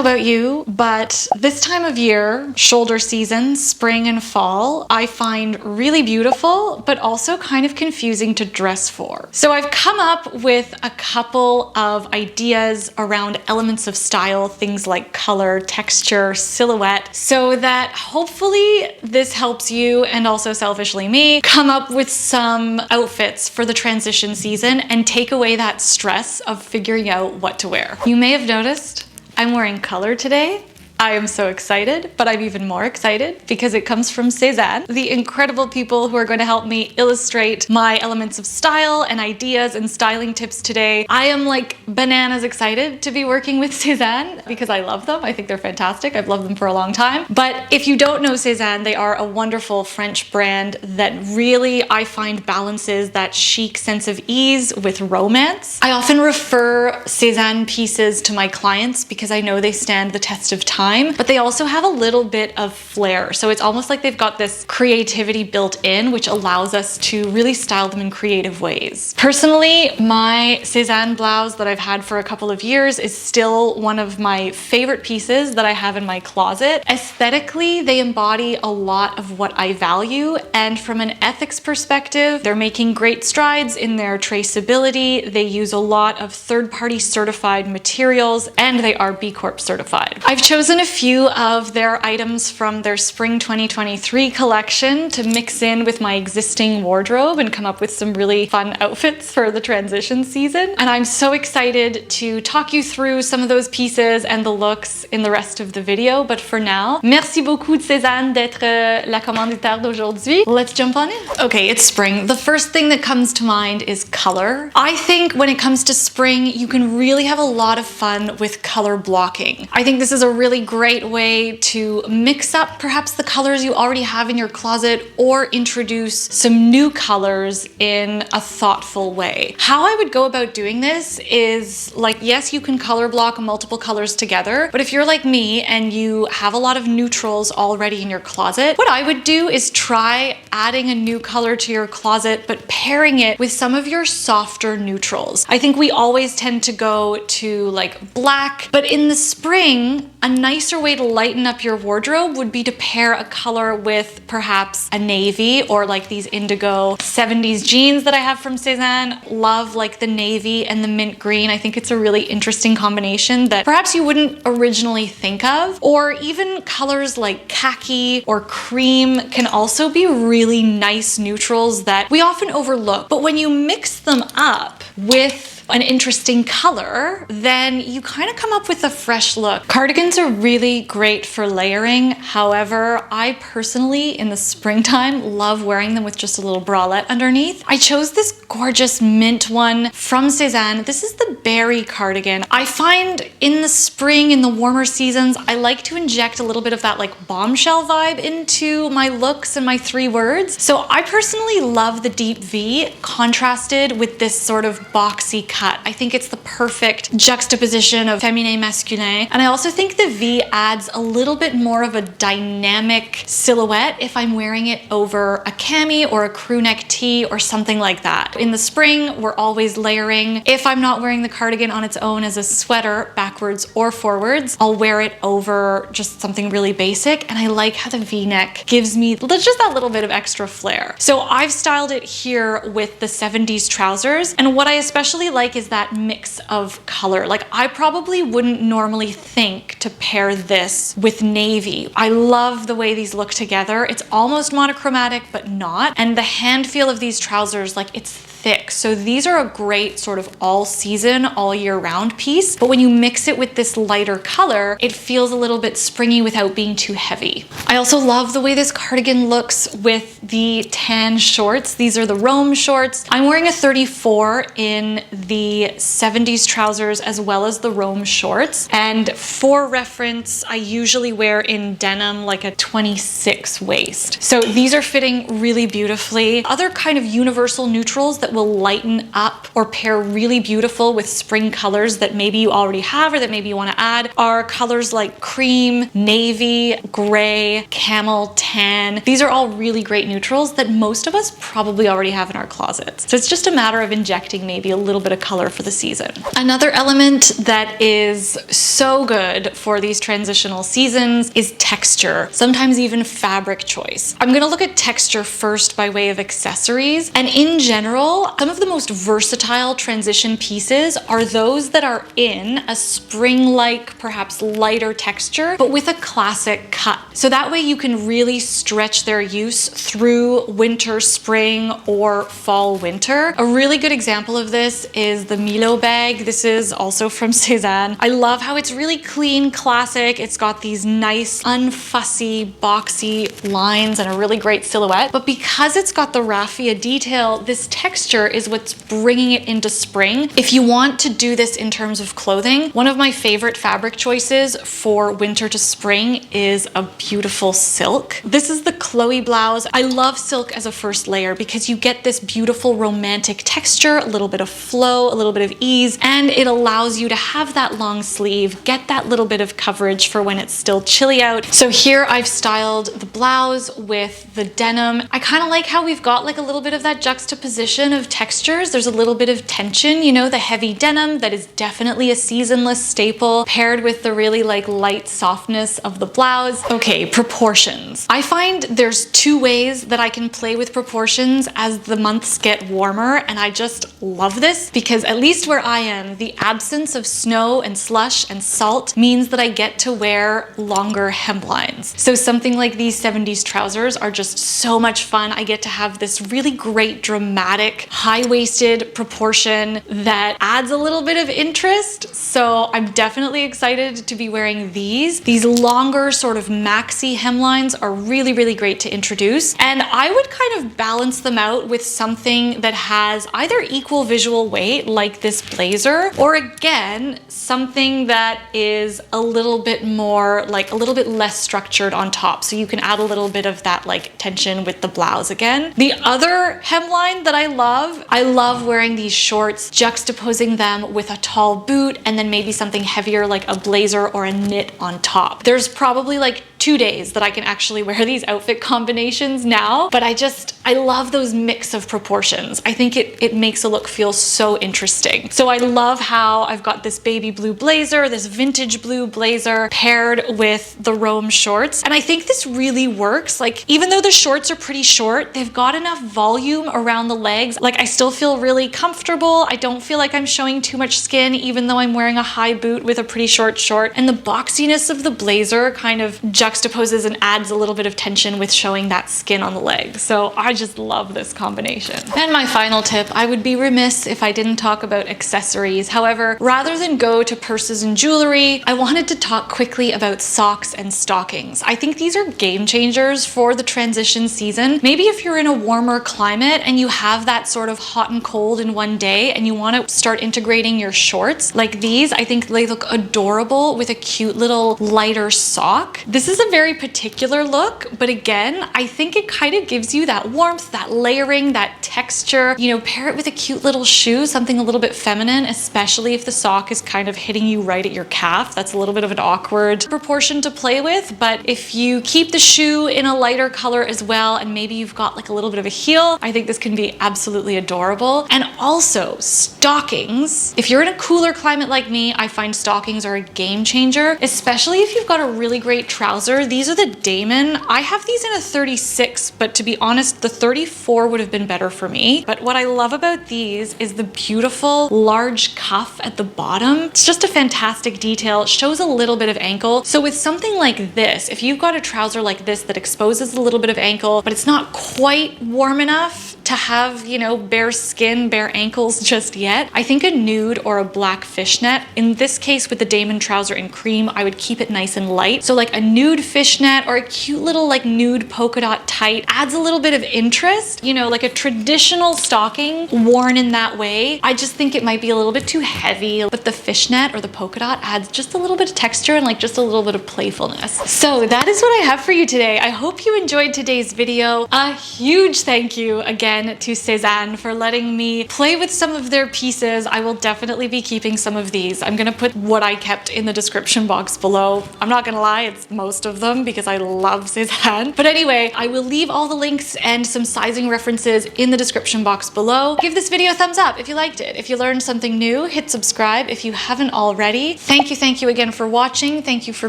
know about you, but this time of year, shoulder season, spring and fall, I find really beautiful, but also kind of confusing to dress for. So I've come up with a couple of ideas around elements of style, things like color, texture, silhouette, so that hopefully this helps you, and also selfishly me, come up with some outfits for the transition season and take away that stress of figuring out what to wear. You may have noticed I'm wearing color today. I am so excited, but I'm even more excited because it comes from Cézanne, the incredible people who are going to help me illustrate my elements of style and ideas and styling tips today. I am like bananas excited to be working with Cézanne because I love them. I think they're fantastic. I've loved them for a long time. But if you don't know Cézanne, they are a wonderful French brand that really, I find, balances that chic sense of ease with romance. I often refer Cézanne pieces to my clients because I know they stand the test of time, but they also have a little bit of flair. So it's almost like they've got this creativity built in, which allows us to really style them in creative ways. Personally, my Cézanne blouse that I've had for a couple of years is still one of my favorite pieces that I have in my closet. Aesthetically, they embody a lot of what I value, and from an ethics perspective, they're making great strides in their traceability. They use a lot of third-party certified materials, and they are B Corp certified. I've chosen a few of their items from their spring 2023 collection to mix in with my existing wardrobe and come up with some really fun outfits for the transition season. And I'm so excited to talk you through some of those pieces and the looks in the rest of the video. But for now, merci beaucoup Cézanne d'être la commanditaire d'aujourd'hui. Let's jump on in. Okay, it's spring. The first thing that comes to mind is color. I think when it comes to spring, you can really have a lot of fun with color blocking. I think this is a really great way to mix up perhaps the colors you already have in your closet or introduce some new colors in a thoughtful way. How I would go about doing this is like, yes, you can color block multiple colors together, but if you're like me and you have a lot of neutrals already in your closet, what I would do is try adding a new color to your closet, but pairing it with some of your softer neutrals. I think we always tend to go to like black, but in the spring, a nicer way to lighten up your wardrobe would be to pair a color with perhaps a navy or like these indigo 70s jeans that I have from Cézanne. Love like the navy and the mint green. I think it's a really interesting combination that perhaps you wouldn't originally think of. Or even colors like khaki or cream can also be really nice neutrals that we often overlook. But when you mix them up with an interesting color, then you kind of come up with a fresh look. Cardigans are really great for layering. However, I personally, in the springtime, love wearing them with just a little bralette underneath. I chose this gorgeous mint one from Cézanne. This is the berry cardigan. I find in the spring, in the warmer seasons, I like to inject a little bit of that like bombshell vibe into my looks and my three words. So I personally love the deep V contrasted with this sort of boxy cut. I think it's the perfect juxtaposition of féminin masculin. And I also think the V adds a little bit more of a dynamic silhouette if I'm wearing it over a cami or a crew neck tee or something like that. In the spring, we're always layering. If I'm not wearing the cardigan on its own as a sweater, backwards or forwards, I'll wear it over just something really basic. And I like how the V-neck gives me just that little bit of extra flair. So I've styled it here with the 70s trousers. And what I especially like is that mix of color. Like I probably wouldn't normally think to pair this with navy. I love the way these look together. It's almost monochromatic, but not. And the hand feel of these trousers, like it's thick. So these are a great sort of all season, all year round piece. But when you mix it with this lighter color, it feels a little bit springy without being too heavy. I also love the way this cardigan looks with the tan shorts. These are the Rome shorts. I'm wearing a 34 in the 70s trousers as well as the Rome shorts. And for reference, I usually wear in denim like a 26 waist. So these are fitting really beautifully. Other kind of universal neutrals that will lighten up or pair really beautiful with spring colors that maybe you already have or that maybe you want to add are colors like cream, navy, gray, camel, tan. These are all really great neutrals that most of us probably already have in our closets. So it's just a matter of injecting maybe a little bit of color for the season. Another element that is so good for these transitional seasons is texture, sometimes even fabric choice. I'm gonna look at texture first by way of accessories, and in general, some of the most versatile transition pieces are those that are in a spring-like, perhaps lighter texture, but with a classic cut. So that way you can really stretch their use through winter, spring, or fall, winter. A really good example of this is the Milo bag. This is also from Cézanne. I love how it's really clean, classic. It's got these nice, unfussy, boxy lines and a really great silhouette. But because it's got the raffia detail, this texture is what's bringing it into spring. If you want to do this in terms of clothing, one of my favorite fabric choices for winter to spring is a beautiful silk. This is the Chloe blouse. I love silk as a first layer because you get this beautiful romantic texture, a little bit of flow, a little bit of ease, and it allows you to have that long sleeve, get that little bit of coverage for when it's still chilly out. So here I've styled the blouse with the denim. I kind of like how we've got like a little bit of that juxtaposition of textures. There's a little bit of tension, you know, the heavy denim that is definitely a seasonless staple paired with the really like light softness of the blouse. Okay, proportions. I find there's two ways that I can play with proportions as the months get warmer, and I just love this because at least where I am, the absence of snow and slush and salt means that I get to wear longer hemlines. So something like these 70s trousers are just so much fun. I get to have this really great dramatic high-waisted proportion that adds a little bit of interest. So I'm definitely excited to be wearing these. These longer sort of maxi hemlines are really, really great to introduce. And I would kind of balance them out with something that has either equal visual weight like this blazer, or again, something that is a little bit more, like a little bit less structured on top. So you can add a little bit of that like tension with the blouse again. The other hemline that I love wearing these shorts, juxtaposing them with a tall boot and then maybe something heavier like a blazer or a knit on top. There's probably like 2 days that I can actually wear these outfit combinations now, but I love those mix of proportions. I think it makes a look feel so interesting. So I love how I've got this baby blue blazer, this vintage blue blazer paired with the Rome shorts. And I think this really works. Like, even though the shorts are pretty short, they've got enough volume around the legs. Like, I still feel really comfortable. I don't feel like I'm showing too much skin, even though I'm wearing a high boot with a pretty short short. And the boxiness of the blazer kind of juxtaposes and adds a little bit of tension with showing that skin on the legs. So I just love this combination. And my final tip, I would be remiss if I didn't talk about accessories. However, rather than go to purses and jewelry, I wanted to talk quickly about socks and stockings. I think these are game changers for the transition season. Maybe if you're in a warmer climate and you have that sort of hot and cold in one day and you want to start integrating your shorts like these, I think they look adorable with a cute little lighter sock. This is a very particular look, but again, I think it kind of gives you that warmth, that layering, that texture. You know, pair it with a cute little shoe, something a little bit feminine, especially if the sock is kind of hitting you right at your calf. That's a little bit of an awkward proportion to play with, but if you keep the shoe in a lighter color as well, and maybe you've got like a little bit of a heel, I think this can be absolutely adorable. And also stockings. If you're in a cooler climate like me, I find stockings are a game changer, especially if you've got a really great trouser. These are the Damon. I have these in a 36, but to be honest, the 34 would have been better for me. But what I love about these is the beautiful large cuff at the bottom. It's just a fantastic detail. It shows a little bit of ankle. So with something like this, if you've got a trouser like this that exposes a little bit of ankle, but it's not quite warm enough to have, you know, bare skin, bare ankles just yet, I think a nude or a black fishnet, in this case with the Damon trouser in cream, I would keep it nice and light. So like a nude fishnet or a cute little like nude polka dot tight adds a little bit of interest, you know, like a traditional stocking worn in that way. I just think it might be a little bit too heavy, but the fishnet or the polka dot adds just a little bit of texture and like just a little bit of playfulness. So that is what I have for you today. I hope you enjoyed today's video. A huge thank you again again to Cézanne for letting me play with some of their pieces. I will definitely be keeping some of these. I'm gonna put what I kept in the description box below. I'm not gonna lie, it's most of them because I love Cézanne. But anyway, I will leave all the links and some sizing references in the description box below. Give this video a thumbs up if you liked it. If you learned something new, hit subscribe if you haven't already. Thank you again for watching. Thank you for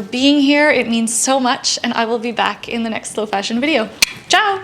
being here. It means so much, and I will be back in the next slow fashion video. Ciao!